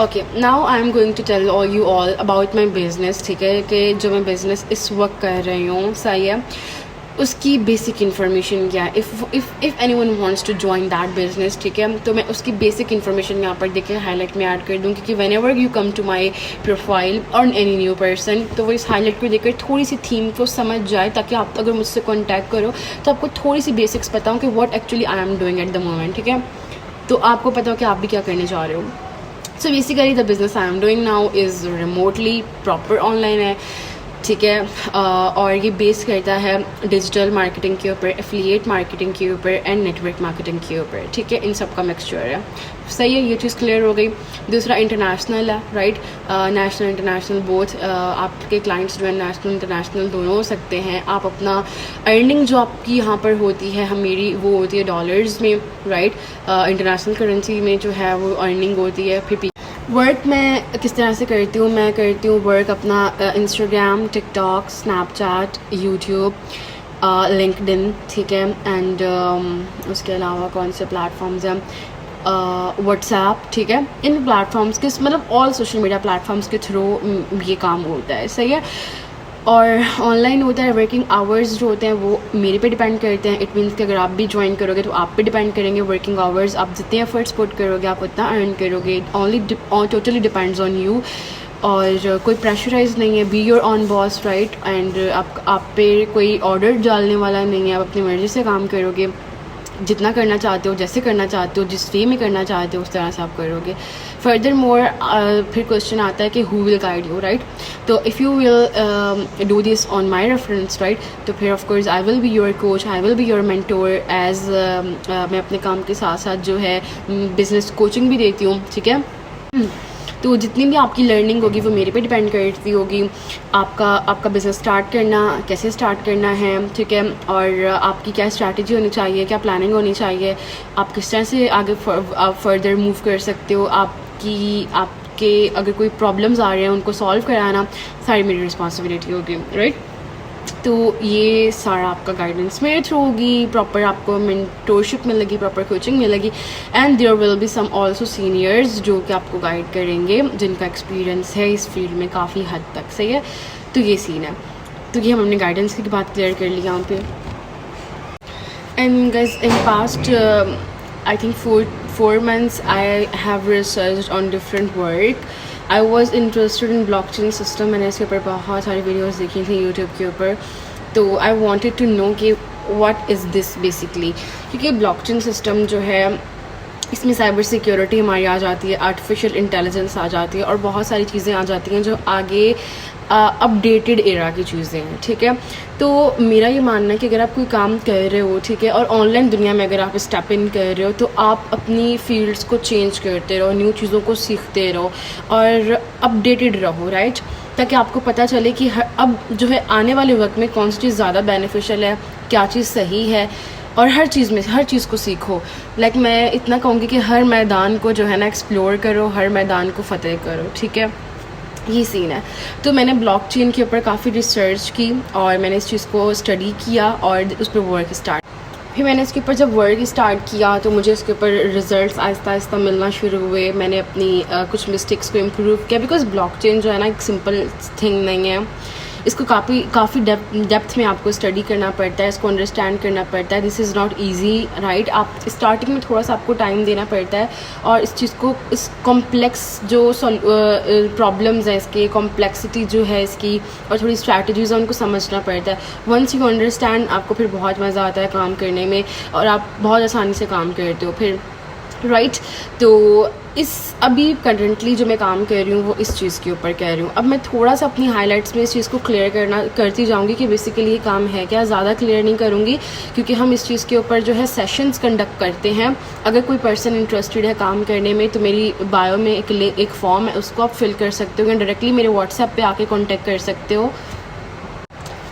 Okay, now I am going to tell you all about my business, ठीक है, कि जो मैं बिज़नेस इस वक्त कर रही हूँ, सही है, उसकी बेसिक इन्फॉर्मेशन क्या है। If any one wants to join that business, ठीक है, तो मैं उसकी बेसिक इन्फॉर्मेशन यहाँ पर देखिए हाईलाइट में ऐड कर दूँ, क्योंकि whenever you come to my profile और एनी न्यू पर्सन, तो वो इस हाईलाइट को देखकर थोड़ी सी थीम को समझ जाए, ताकि आप अगर मुझसे कॉन्टैक्ट करो तो आपको थोड़ी सी बेसिक्स पता हो कि what actually I am doing at the moment, ठीक है, तो आपको पता हो कि आप भी क्या करने जा रहे हो। So basically the business I am doing now is remotely, proper online है, ठीक है, और ये बेस करता है डिजिटल मार्केटिंग के ऊपर, एफिलिएट मार्केटिंग के ऊपर एंड नेटवर्क मार्केटिंग के ऊपर, ठीक है, इन सब का मिक्सचर है। सही है, ये चीज़ क्लियर हो गई। दूसरा इंटरनेशनल है, राइट, नेशनल इंटरनेशनल बोथ, आपके क्लाइंट्स जो है नेशनल इंटरनेशनल दोनों हो सकते हैं। आप अपना अर्निंग जो आपकी यहाँ पर होती है, मेरी वो होती है डॉलर्स में, राइट, इंटरनेशनल करेंसी में जो है वो अर्निंग होती है। फिर वर्क मैं किस तरह से करती हूँ, मैं करती हूँ वर्क अपना Instagram, TikTok, Snapchat, YouTube, LinkedIn, ठीक है, एंड उसके अलावा कौन से प्लेटफॉर्म्स हैं, व्हाट्सएप, ठीक है, इन प्लेटफॉर्म्स के मतलब ऑल सोशल मीडिया प्लेटफॉर्म्स के थ्रू ये काम होता है, सही है। और ऑनलाइन होता है, वर्किंग आवर्स जो होते हैं वो मेरे पे डिपेंड करते हैं। इट मीन्स कि अगर आप भी ज्वाइन करोगे तो आप पे डिपेंड करेंगे वर्किंग आवर्स, आप जितने एफर्ट्स पुट करोगे आप उतना अर्न करोगे, टोटली डिपेंड्स ऑन यू, और कोई प्रेशराइज नहीं है, be your on boss, right, and आप पे कोई ऑर्डर डालने वाला नहीं है, आप अपनी मर्ज़ी से काम करोगे, जितना करना चाहते हो, जैसे करना चाहते हो, जिस वे में करना चाहते हो उस तरह से आप करोगे। फर्दर मोर फिर क्वेश्चन आता है कि who will guide you, right, तो if you will do this on my reference, right, तो फिर of course I will be your coach, I will be your mentor, as मैं अपने काम के साथ साथ जो है बिज़नेस कोचिंग भी देती हूँ, ठीक है। तो जितनी भी आपकी लर्निंग होगी वो मेरे पे डिपेंड करती होगी। आपका बिज़नेस स्टार्ट करना, कैसे स्टार्ट करना है, ठीक है, और आपकी क्या स्ट्रैटेजी होनी चाहिए, क्या प्लानिंग होनी चाहिए, आप किस तरह से आगे फर्दर मूव कर सकते हो, आपके अगर कोई प्रॉब्लम्स आ रहे हैं उनको सॉल्व कराना सारी मेरी रिस्पॉन्सिबिलिटी होगी, राइट। तो ये सारा आपका गाइडेंस मेरे थ्रू होगी, प्रॉपर आपको मेंटोरशिप मिलेगी, प्रॉपर कोचिंग मिलेगी, and there will be some also seniors जो कि आपको गाइड करेंगे, जिनका एक्सपीरियंस है इस फील्ड में काफ़ी हद तक, सही है। तो ये सीन है, तो ये हम अपने गाइडेंस की बात क्लियर कर ली यहाँ पे। And guys in past I think 4 months I have researched on different work. I was interested in blockchain system, मैंने इसके ऊपर बहुत सारी वीडियोस देखी थी यूट्यूब के ऊपर, तो आई वांटेड टू नो कि व्हाट इज़ दिस बेसिकली, क्योंकि ब्लॉकचेन सिस्टम जो है इसमें साइबर सिक्योरिटी हमारी आ जाती है, आर्टिफिशियल इंटेलिजेंस आ जाती है, और बहुत सारी चीज़ें आ जाती हैं जो आगे अपडेटेड एरा की चीज़ें हैं, ठीक है। तो मेरा ये मानना है कि अगर आप कोई काम कर रहे हो, ठीक है, और ऑनलाइन दुनिया में अगर आप स्टेप इन कर रहे हो तो आप अपनी फील्ड्स को चेंज करते रहो, न्यू चीज़ों को सीखते रहो और अपडेटेड रहो, राइट, ताकि आपको पता चले कि अब जो है आने वाले वक्त में कौन सी चीज़ ज़्यादा बेनिफिशियल है, क्या चीज़ सही है, और हर चीज़ को सीखो। लाइक मैं इतना कहूँगी कि हर मैदान को जो है ना एक्सप्लोर करो, हर मैदान को फ़तेह करो, ठीक है, ये सीन है। तो मैंने ब्लॉकचेन के ऊपर काफ़ी रिसर्च की और मैंने इस चीज़ को स्टडी किया और उस पर वर्क स्टार्ट। फिर मैंने इसके ऊपर जब वर्क स्टार्ट किया तो मुझे इसके ऊपर रिजल्ट्स आहिस्ता आहिस्ता मिलना शुरू हुए। मैंने अपनी कुछ मिस्टेक्स को इम्प्रूव किया, बिकॉज ब्लॉकचेन जो है ना एक सिंपल थिंग नहीं है, इसको काफ़ी डेप्थ में आपको स्टडी करना पड़ता है, इसको अंडरस्टैंड करना पड़ता है। This is not easy, right. आप स्टार्टिंग में थोड़ा सा आपको टाइम देना पड़ता है और इस चीज़ को, इस कॉम्प्लेक्स जो प्रॉब्लम्स हैं, इसके कॉम्प्लेक्सिटी जो है इसकी, और थोड़ी स्ट्रैटेजीज़ हैं, उनको समझना पड़ता है। वंस यू अंडरस्टैंड, आपको फिर बहुत मज़ा आता है काम करने में और आप बहुत आसानी से काम करते हो फिर, राइट। तो अभी करंटली जो मैं काम कर रही हूँ वो इस चीज़ के ऊपर कर रही हूँ। अब मैं थोड़ा सा अपनी हाइलाइट्स में इस चीज़ को क्लियर करती जाऊँगी कि बेसिकली ये काम है क्या। ज़्यादा क्लियर नहीं करूँगी क्योंकि हम इस चीज़ के ऊपर जो है सेशंस कंडक्ट करते हैं। अगर कोई पर्सन इंटरेस्टेड है काम करने में तो मेरी बायो में एक फॉर्म है, उसको आप फिल कर सकते हो या डायरेक्टली मेरे व्हाट्सएप पे आके कॉन्टैक्ट कर सकते हो।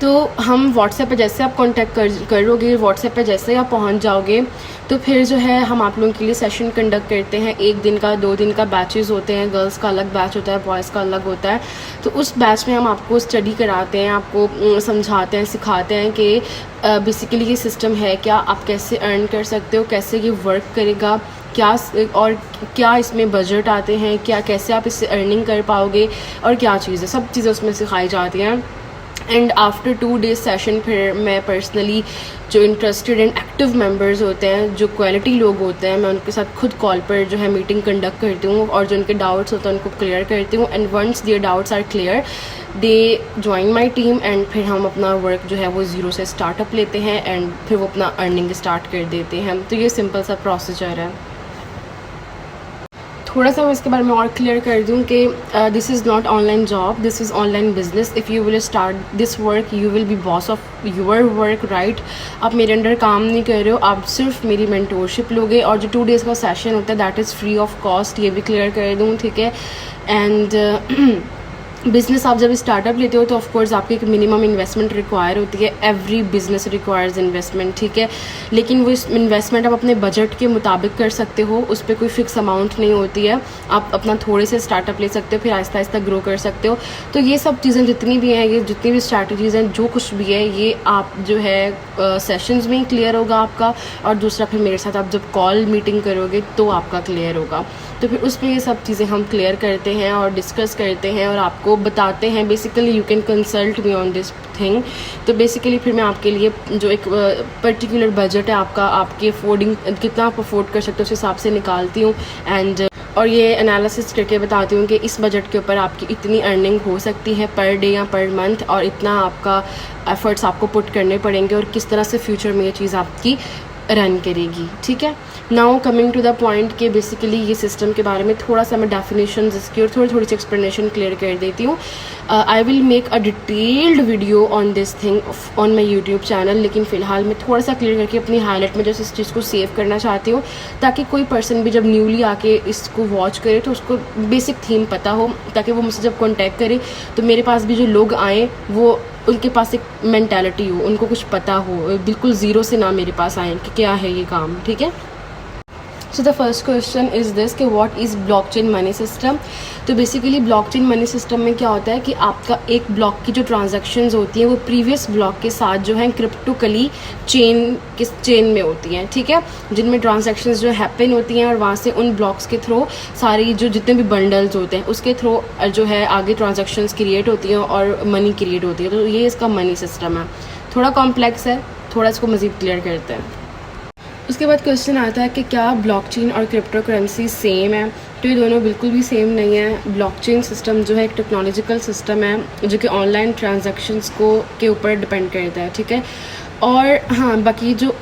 तो हम व्हाट्सएप पे जैसे आप कांटेक्ट करोगे, व्हाट्सएप पे जैसे आप पहुंच जाओगे तो फिर जो है हम आप लोगों के लिए सेशन कंडक्ट करते हैं। 1 दिन का 2 दिन का बैचेस होते हैं, गर्ल्स का अलग बैच होता है, बॉयज़ का अलग होता है। तो उस बैच में हम आपको स्टडी कराते हैं, आपको समझाते हैं, सिखाते हैं कि बेसिकली ये सिस्टम है क्या, आप कैसे अर्न कर सकते हो, कैसे ये वर्क करेगा, और क्या इसमें बजट आते हैं, क्या कैसे आप इससे अर्निंग कर पाओगे और क्या चीज़ें, सब चीज़ें उसमें सिखाई जाती हैं। एंड आफ्टर 2 डेज सेशन फिर मैं पर्सनली जो इंटरेस्टेड एंड एक्टिव मेंबर्स होते हैं, जो क्वालिटी लोग होते हैं, मैं उनके साथ खुद कॉल पर जो है मीटिंग कंडक्ट करती हूँ और जो उनके डाउट्स होते हैं उनको क्लियर करती हूँ। And once their doubts are clear they join my team and फिर हम अपना वर्क जो है वो ज़ीरो से स्टार्टअप लेते हैं एंड फिर वो अपना अर्निंग स्टार्ट कर देते हैं। तो ये सिंपल सा प्रोसीजर है। थोड़ा सा मैं इसके बारे में और क्लियर कर दूँ कि this is not online job, this is online business. If you will start this work you will be boss of your work, right. आप मेरे अंडर काम नहीं कर रहे हो, आप सिर्फ मेरी मेंटोरशिप लोगे। और जो 2 डेज़ का सेशन होता है that is free of cost, ये भी क्लियर कर दूँ, ठीक है। एंड बिज़नेस आप जब स्टार्टअप लेते हो तो ऑफकोर्स आपकी एक मिनिमम इन्वेस्टमेंट रिक्वायर होती है। एवरी बिजनेस रिक्वायर्स इन्वेस्टमेंट, ठीक है। लेकिन वो इन्वेस्टमेंट आप अपने बजट के मुताबिक कर सकते हो, उस पर कोई फिक्स अमाउंट नहीं होती है। आप अपना थोड़े से स्टार्टअप ले सकते हो, फिर आहिस्ता आहिस्ता ग्रो कर सकते हो। तो ये सब चीज़ें जितनी भी हैं, ये जितनी भी स्ट्रैटेजीज़ हैं, जो कुछ भी है, ये आप जो है सेशंस में ही क्लियर होगा आपका। और दूसरा फिर मेरे साथ आप जब कॉल मीटिंग करोगे तो आपका क्लियर होगा। तो फिर उस पर ये सब चीज़ें हम क्लियर करते हैं और डिस्कस करते हैं और आपको बताते हैं। Basically you can consult me on this thing. तो बेसिकली फिर मैं आपके लिए जो एक पर्टिकुलर बजट है आपका, आपकी अफोर्डिंग कितना आप अफोर्ड कर सकते हो उस हिसाब से निकालती हूँ एंड और ये एनालिसिस करके बताती हूँ कि इस बजट के ऊपर आपकी इतनी अर्निंग हो सकती है पर डे या पर मंथ, और इतना आपका एफर्ट्स आपको पुट करने पड़ेंगे और किस तरह से फ्यूचर में ये चीज़ आपकी रन करेगी, ठीक है। Now coming to the point कि बेसिकली ये सिस्टम के बारे में थोड़ा सा मैं डेफिनेशंस इसकी और थोड़ी सी एक्सप्लेनेशन क्लियर कर देती हूँ। I will make a detailed video on this thing on my YouTube channel, लेकिन फ़िलहाल मैं थोड़ा सा क्लियर करके अपनी हाईलाइट में जैसे इस चीज़ को सेव करना चाहती हूँ, ताकि कोई पर्सन भी जब न्यूली आके इसको वॉच करे तो उसको बेसिक थीम पता हो, ताकि वो मुझसे जब कॉन्टैक्ट करे तो मेरे पास भी जो लोग आएँ वो उनके पास एक मेंटालिटी हो, उनको कुछ पता हो, बिल्कुल ज़ीरो से ना मेरे पास आए कि क्या है ये काम, ठीक है। So the first question is this कि what is blockchain money system. तो बेसिकली ब्लॉकचेन मनी सिस्टम में क्या होता है कि आपका एक ब्लॉक की जो ट्रांजैक्शंस होती हैं वो प्रीवियस ब्लॉक के साथ जो है क्रिप्टोकली चेन में होती हैं, ठीक है, जिनमें ट्रांजैक्शंस जो हैपन होती हैं और वहाँ से उन ब्लॉक्स के थ्रू सारी जो जितने भी बंडल्स होते हैं उसके थ्रू जो है आगे ट्रांजैक्शंस क्रिएट होती हैं और मनी क्रिएट होती है। तो ये इसका मनी सिस्टम है। थोड़ा कॉम्प्लेक्स है, थोड़ा इसको मज़ीद क्लियर करते हैं। उसके बाद क्वेश्चन आता है कि क्या ब्लॉकचेन और क्रिप्टो करेंसी सेम है। तो ये दोनों बिल्कुल भी सेम नहीं है। ब्लॉकचेन सिस्टम जो है एक टेक्नोलॉजिकल सिस्टम है जो कि ऑनलाइन ट्रांजैक्शंस के ऊपर डिपेंड करता है, ठीक है। और हाँ, बाकी जो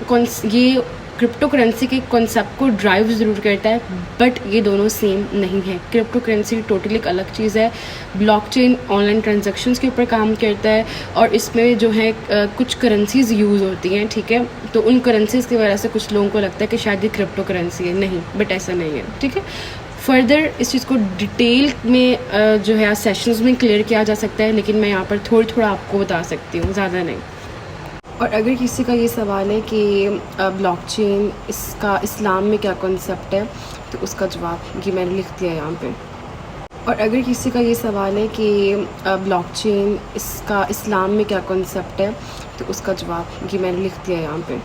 ये क्रिप्टो करेंसी के कॉन्सेप्ट को ड्राइव ज़रूर करता है, बट ये दोनों सेम नहीं है। क्रिप्टो करेंसी टोटली एक अलग चीज़ है। ब्लॉकचेन ऑनलाइन ट्रांजैक्शंस के ऊपर काम करता है और इसमें जो है कुछ करेंसीज यूज़ होती हैं, ठीक है। तो उन करेंसीज़ की वजह से कुछ लोगों को लगता है कि शायद ये क्रिप्टो करेंसी है, नहीं, बट ऐसा नहीं है, ठीक है। फर्दर इस चीज़ को डिटेल में जो है सेशंस में क्लियर किया जा सकता है, लेकिन मैं यहाँ पर थोड़ा आपको बता सकती हूँ, ज़्यादा नहीं। और अगर किसी का ये सवाल है कि ब्लॉकचेन इसका इस्लाम में क्या कॉन्सेप्ट है, तो उसका जवाब ये मैंने लिख दिया यहाँ पे। और अगर किसी का ये सवाल है कि ब्लॉकचेन इसका इस्लाम में क्या कॉन्सेप्ट है, तो उसका जवाब ये मैंने लिख दिया यहाँ पे।